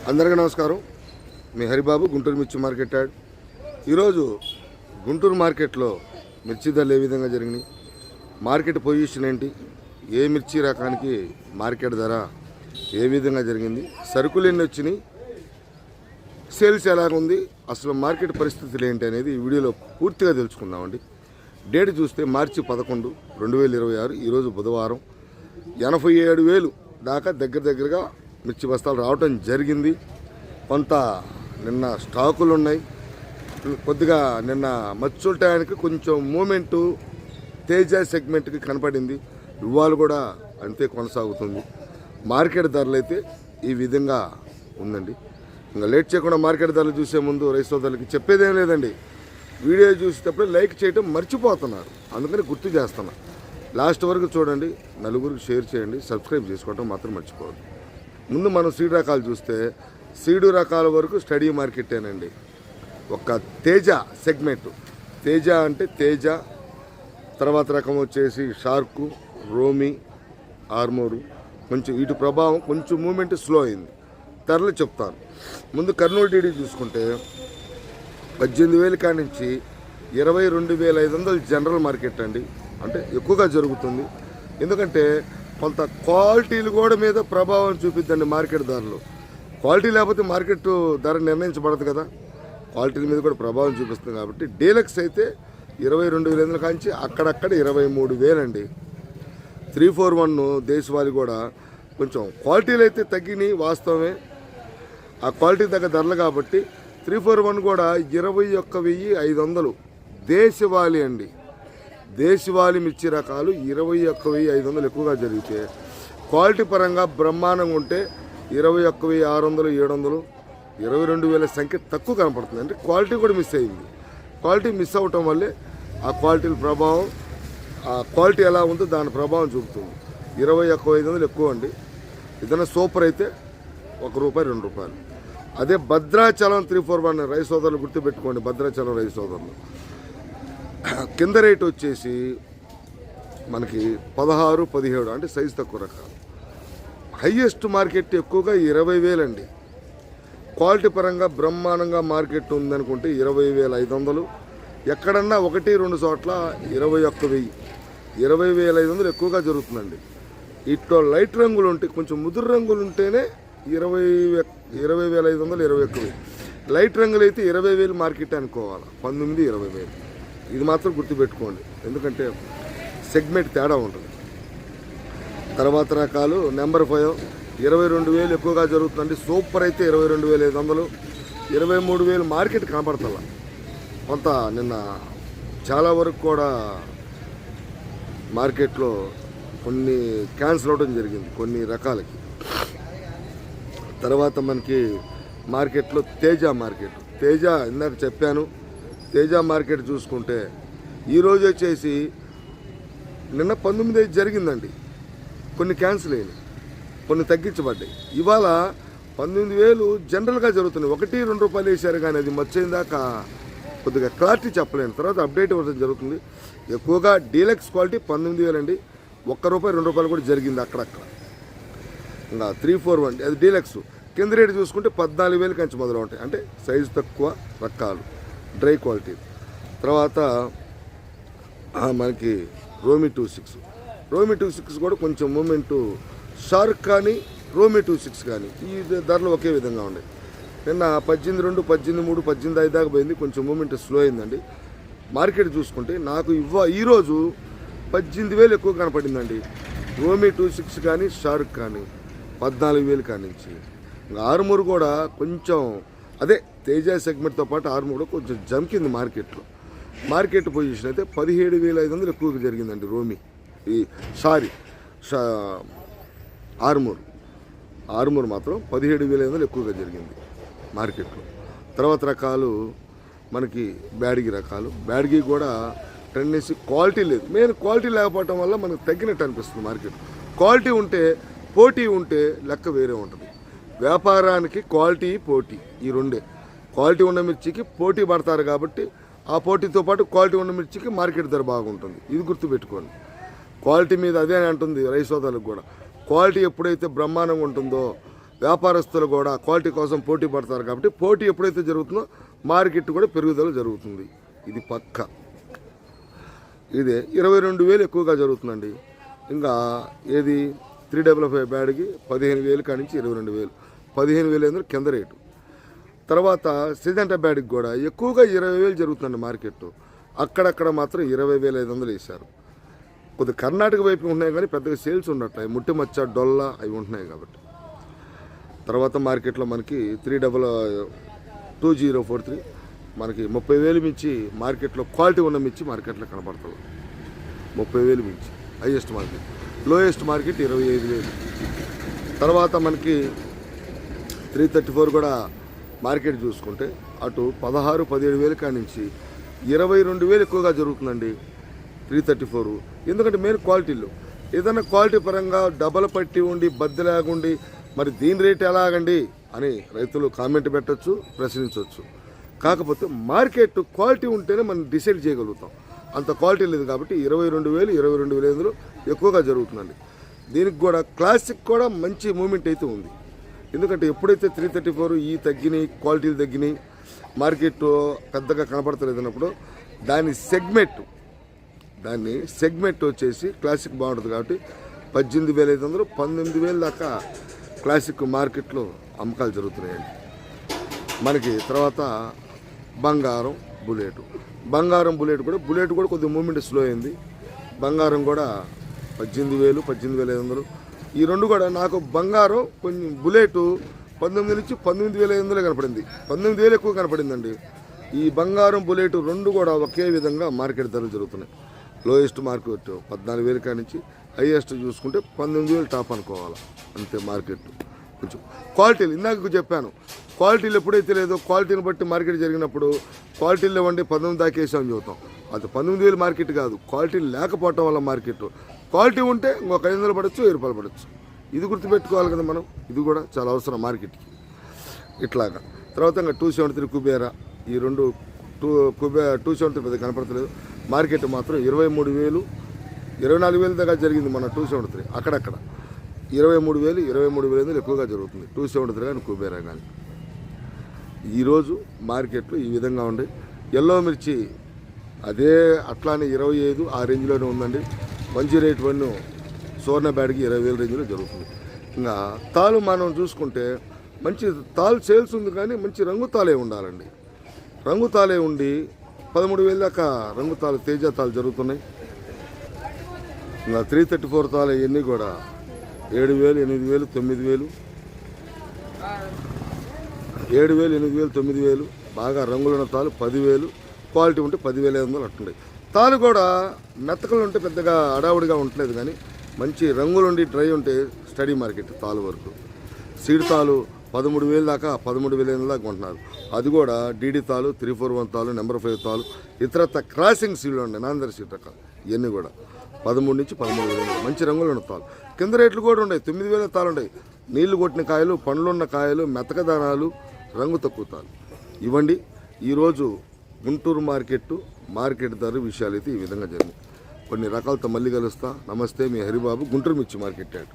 అందరికీ నమస్కారం. మీ హరిబాబు, గుంటూరు మిర్చి మార్కెట్ యాడ్. ఈరోజు గుంటూరు మార్కెట్లో మిర్చి ధరలు ఏ విధంగా జరిగినాయి, మార్కెట్ పొజిషన్ ఏంటి, ఏ మిర్చి రకానికి మార్కెట్ ధర ఏ విధంగా జరిగింది, సరుకులు ఎన్ని వచ్చినాయి, సేల్స్ ఎలాగుంది, అసలు మార్కెట్ పరిస్థితులు ఏంటి అనేది ఈ వీడియోలో పూర్తిగా తెలుసుకుందామండి. డేట్ చూస్తే మార్చి 11, 2026. ఈరోజు బుధవారం. 87,000 దాకా దగ్గరగా మిర్చి బస్తాలు రావటం జరిగింది. కొంత నిన్న స్టాకులు ఉన్నాయి. కొద్దిగా నిన్న మచ్చుల టయానికి కొంచెం మూమెంటు తేజ సెగ్మెంట్కి కనపడింది. ఇవాళ కూడా అంతే కొనసాగుతుంది. మార్కెట్ ధరలు అయితే ఈ విధంగా ఉందండి. ఇంకా లేట్ చేయకుండా మార్కెట్ ధరలు చూసే ముందు రైతు సోదరులకి చెప్పేదేం లేదండి. వీడియో చూసేటప్పుడు లైక్ చేయడం మర్చిపోతున్నారు, అందుకని గుర్తు చేస్తున్నా. లాస్ట్ వరకు చూడండి, నలుగురికి షేర్ చేయండి, సబ్స్క్రైబ్ చేసుకోవడం మాత్రం మర్చిపోవద్దు. ముందు మనం సీడ్ రకాలు చూస్తే సీడు రకాల వరకు స్టడీ మార్కెటేనండి. ఒక తేజ సెగ్మెంట్, తేజ అంటే తేజ, తర్వాత రకం వచ్చేసి షార్కు, రోమి, ఆర్మోరు. కొంచెం వీటి ప్రభావం కొంచెం మూమెంట్ స్లో అయింది. ధరలు చెప్తాను. ముందు కర్నూలు డీడీ చూసుకుంటే 18,000 కాడి నుంచి 22,500 జనరల్ మార్కెట్ అండి. అంటే ఎక్కువగా జరుగుతుంది. ఎందుకంటే కొంత క్వాలిటీలు కూడా మీద ప్రభావం చూపిద్దండి మార్కెట్ ధరలు. క్వాలిటీ లేకపోతే మార్కెట్ ధర నిర్ణయించబడదు కదా. క్వాలిటీల మీద కూడా ప్రభావం చూపిస్తుంది కాబట్టి డీలక్స్ అయితే 22,500 కాంచి అక్కడక్కడ 23,000 అండి. 341 దేశవాళీ కూడా కొంచెం క్వాలిటీలు అయితే తగ్గినాయి, వాస్తవమే. ఆ క్వాలిటీ తగ్గ ధరలు కాబట్టి 341 కూడా 21,500 దేశవాళీ అండి. దేశవాళీ మిర్చి రకాలు 21,500 ఎక్కువగా జరిగితే, క్వాలిటీ పరంగా బ్రహ్మాండంగా ఉంటే 21,600, 700, 22,000 సంఖ్య తక్కువ కనపడుతుంది. అంటే క్వాలిటీ కూడా మిస్ అయింది. క్వాలిటీ మిస్ అవటం వల్లే ఆ క్వాలిటీల ప్రభావం, ఆ క్వాలిటీ ఎలా ఉందో దాని ప్రభావం చూపుతుంది. 21,500 ఎక్కువ అండి. ఏదైనా సూపర్ అయితే ₹1, ₹2. అదే భద్రాచలం 341 రైతు సోదరులు గుర్తుపెట్టుకోండి. భద్రాచలం రైతు సోదరులు కింద రేటు వచ్చేసి మనకి 16, 17 అంటే సైజు తక్కువ రకాలు. హయ్యెస్ట్ మార్కెట్ ఎక్కువగా 20,000 అండి. క్వాలిటీ పరంగా బ్రహ్మాండంగా మార్కెట్ ఉందనుకుంటే 20,500. ఎక్కడన్నా 1-2 చోట్ల 21,000, 20,500 ఎక్కువగా జరుగుతుందండి. ఇట్లో లైట్ రంగులు ఉంటే, కొంచెం ముదురు రంగులు ఉంటేనే 20,500, 21,000. లైట్ రంగులు అయితే 20,000 మార్కెట్ అనుకోవాలి. 19, 20,000. ఇది మాత్రం గుర్తుపెట్టుకోండి, ఎందుకంటే సెగ్మెంట్ తేడా ఉంటుంది. తర్వాత రకాలు నెంబర్ 5 22,000 ఎక్కువగా జరుగుతుందండి. సూపర్ అయితే 22,500, 23,000 మార్కెట్ కనపడతల. కొంత నిన్న చాలా వరకు కూడా మార్కెట్లో కొన్ని క్యాన్సిల్ అవడం జరిగింది కొన్ని రకాలకి. తర్వాత మనకి మార్కెట్లో తేజ మార్కెట్, తేజ ఇందాక చెప్పాను. తేజ మార్కెట్ చూసుకుంటే ఈరోజు వచ్చేసి నిన్న 19 జరిగిందండి. కొన్ని క్యాన్సిల్ అయినాయి, కొన్ని తగ్గించబడ్డాయి. ఇవాళ 19,000 జనరల్గా జరుగుతున్నాయి. ₹1-2 వేశారు, కానీ అది మచ్చైన దాకా కొద్దిగా క్లారిటీ చెప్పలేను. తర్వాత అప్డేట్ ఇవ్వడం జరుగుతుంది. ఎక్కువగా డీలక్స్ క్వాలిటీ 19,000 అండి. ₹1, ₹2 కూడా జరిగింది అక్కడక్కడ. ఇంకా 341 అది డీలక్స్. కింద రేటు చూసుకుంటే 14,000 కంచి మొదలు ఉంటాయి. అంటే సైజు తక్కువ రకాలు, డ్రై క్వాలిటీ. తర్వాత మనకి రోమి 26, రోమి 26 కూడా కొంచెం మూమెంటు. షార్క్ కానీ రోమి 26 కానీ ఈ ధరలు ఒకే విధంగా ఉన్నాయి. నిన్న 18.2, 18.3, 18.5 దాకా పోయింది. కొంచెం మూమెంట్ స్లో అయిందండి. మార్కెట్ చూసుకుంటే నాకు ఈరోజు 18,000 ఎక్కువ కనపడిందండి. రోమి 26 కానీ షార్క్ కానీ 14,000 కాడి నుంచి. ఆర్మూర్ కూడా కొంచెం అదే తేజ సెగ్మెంట్తో పాటు ఆర్మూర్ కూడా కొంచెం జంకింది మార్కెట్లో. మార్కెట్ పొజిషన్ అయితే 17,500 ఎక్కువగా జరిగిందండి. రోమి ఆర్మూర్ మాత్రం 17,500 ఎక్కువగా జరిగింది మార్కెట్లో. తర్వాత రకాలు మనకి బ్యాడ్గి రకాలు. బ్యాడ్గి కూడా టెండెన్సీ క్వాలిటీ లేదు. మెయిన్ క్వాలిటీ లేకపోవటం వల్ల మనకు తగ్గినట్టు అనిపిస్తుంది మార్కెట్. క్వాలిటీ ఉంటే, పోటీ ఉంటే లెక్క వేరే ఉంటుంది. వ్యాపారానికి క్వాలిటీ, పోటీ ఈ రెండే. క్వాలిటీ ఉన్న మిర్చికి పోటీ పడతారు కాబట్టి ఆ పోటీతో పాటు క్వాలిటీ ఉన్న మిర్చికి మార్కెట్ ధర బాగుంటుంది. ఇది గుర్తుపెట్టుకోండి. క్వాలిటీ మీద అదే అంటుంది రైతు సోదరులకు కూడా. క్వాలిటీ ఎప్పుడైతే బ్రహ్మాండంగా ఉంటుందో వ్యాపారస్తులు కూడా క్వాలిటీ కోసం పోటీ పడతారు కాబట్టి పోటీ ఎప్పుడైతే జరుగుతుందో మార్కెట్ కూడా పెరుగుదల జరుగుతుంది. ఇది పక్క. ఇదే 22,000 ఎక్కువగా జరుగుతుందండి. ఇంకా ఏది 355 బ్యాడ్కి 15,000 కాడి నుంచి 22,000, 15,000 ఎందుకు కింద రేటు. తర్వాత సిజంటా బ్యాడ్కి కూడా ఎక్కువగా 20,000 జరుగుతుందండి మార్కెట్. అక్కడక్కడ మాత్రం 20,500 వేశారు. కొద్దిగా కర్ణాటక వైపు ఉంటున్నాయి కానీ పెద్దగా సేల్స్ ఉండట్లేదు. ముట్టిమచ్చ డొల్ల అవి ఉంటున్నాయి కాబట్టి. తర్వాత మార్కెట్లో మనకి 2043 మనకి 30,000 మించి మార్కెట్లో క్వాలిటీ ఉన్న మించి మార్కెట్లో కనబడుతుంది. 30,000 మించి హైయెస్ట్ మార్కెట్. Lowest market 25,000. తర్వాత మనకి 334 కూడా మార్కెట్ చూసుకుంటే అటు 16-17,000 కాడి నుంచి 22,000 ఎక్కువగా జరుగుతుందండి 334. ఎందుకంటే మెయిన్ క్వాలిటీలు ఏదైనా క్వాలిటీ పరంగా డబల్ పట్టి ఉండి బద్దలాగుండి మరి దీని రేట్ ఎలాగండి అని రైతులు కామెంట్ పెట్టచ్చు, ప్రశ్నించవచ్చు. కాకపోతే మార్కెట్ క్వాలిటీ ఉంటేనే మనం డిసైడ్ చేయగలుగుతాం. అంత క్వాలిటీ లేదు కాబట్టి 22,000, 22,500 ఎక్కువగా జరుగుతుందండి. దీనికి కూడా క్లాసిక్ కూడా మంచి మూమెంట్ అయితే ఉంది. ఎందుకంటే ఎప్పుడైతే 334 ఈ తగ్గినాయి, క్వాలిటీలు తగ్గినాయి, మార్కెట్ పెద్దగా కనపడతలేదు అన్నప్పుడు దాని సెగ్మెంట్ వచ్చేసి క్లాసిక్ బాగుంటుంది కాబట్టి 18,500, 19,000 దాకా క్లాసిక్ మార్కెట్లో అమ్మకాలు జరుగుతున్నాయండి మనకి. తర్వాత బంగారం బుల్లెట్ కూడా కొద్దిగా మూమెంట్ స్లో అయింది. బంగారం కూడా 18,000, 18,500. ఈ రెండు కూడా నాకు బంగారం కొంచెం బుల్లెట్ 19 నుంచి 19,500 కనపడింది. 19,000 ఎక్కువ కనపడిందండి. ఈ బంగారం బుల్లెట్ రెండు కూడా ఒకే విధంగా మార్కెట్ ధరలు జరుగుతున్నాయి. లోయెస్ట్ మార్కెట్ 14,000 కాడి నుంచి హైయెస్ట్ చూసుకుంటే 19,000 టాప్ అనుకోవాలి అంతే మార్కెట్. కొంచెం క్వాలిటీలు ఇందాక చెప్పాను, క్వాలిటీలు ఎప్పుడైతే లేదో క్వాలిటీని బట్టి మార్కెట్ జరిగినప్పుడు క్వాలిటీలు ఇవ్వండి 19 దాకా వేసామని చెబుతాం. అది 19,000 మార్కెట్ కాదు, క్వాలిటీ లేకపోవటం వల్ల మార్కెట్. క్వాలిటీ ఉంటే ఇంకొక 500 పడవచ్చు, 1000 రూపాయలు పడవచ్చు. ఇది గుర్తుపెట్టుకోవాలి కదా మనం. ఇది కూడా చాలా అవసరం మార్కెట్కి ఇట్లాగా. తర్వాత ఇంకా 273 కుబేరా, ఈ రెండు 273 పెద్ద కనపడతలేదు. మార్కెట్ మాత్రం 23,000, 24,000 దాకా జరిగింది మన 273. అక్కడక్కడ 23,000, 23,500 ఎక్కువగా జరుగుతుంది 273 కానీ కుబేరా కానీ. ఈరోజు మార్కెట్లో ఈ విధంగా ఉండే. ఎల్లో మిర్చి అదే అట్లానే 25 ఆ రేంజ్లోనే ఉందండి. మంచి రేట్ వన్ను సువర్ణ బ్యాడ్కి 20,000 రేంజ్లో జరుగుతుంది. ఇంకా తాలు మనం చూసుకుంటే మంచి తాలు సేల్స్ ఉంది కానీ మంచి రంగు తాలే ఉండాలండి. రంగు తాలే ఉండి 13,000 దాకా రంగు తాలు తేజ తాలు జరుగుతున్నాయి. ఇంకా 334 తాలు ఇవన్నీ కూడా 7,000, 8,000, 9,000, 7,000, 8,000, 9,000. బాగా రంగులున్న తాలు 10,000, క్వాలిటీ ఉంటే 10,500 అట్టుంటాయి. తాలు కూడా మెత్తకలు ఉంటే పెద్దగా అడావుడిగా ఉండలేదు కానీ మంచి రంగులుండి డ్రై ఉంటే స్టడీ మార్కెట్ తాలు వరకు. సీడ్ తాలు 13,000 దాకా 13,500 దాకా కొంటున్నారు. అది కూడా డీడీ తాలు, 341 తాలు, నెంబర్ 5 తాలు, ఇతరత్ర క్రాసింగ్ సీడ్లు ఉన్నాయి నాందర్ సీడ్ రకాలు. ఇవన్నీ కూడా 13 నుంచి 13,000 మంచి రంగులు ఉన్న తాలు. కింద రేట్లు కూడా ఉన్నాయి. 9,000 తాలు ఉన్నాయి. నీళ్లు కొట్టిన కాయలు, పండ్లున్న కాయలు, మెతకదానాలు, రంగు తక్కువ తాలు. ఇవ్వండి ఈరోజు గుంటూరు మార్కెట్ ధర విషయాలు అయితే ఈ విధంగా జరిగింది. కొన్ని రకాలతో మళ్ళీ కలుస్తా. నమస్తే, మీ హరిబాబు, గుంటూరు మిర్చి మార్కెట్ యార్డ్.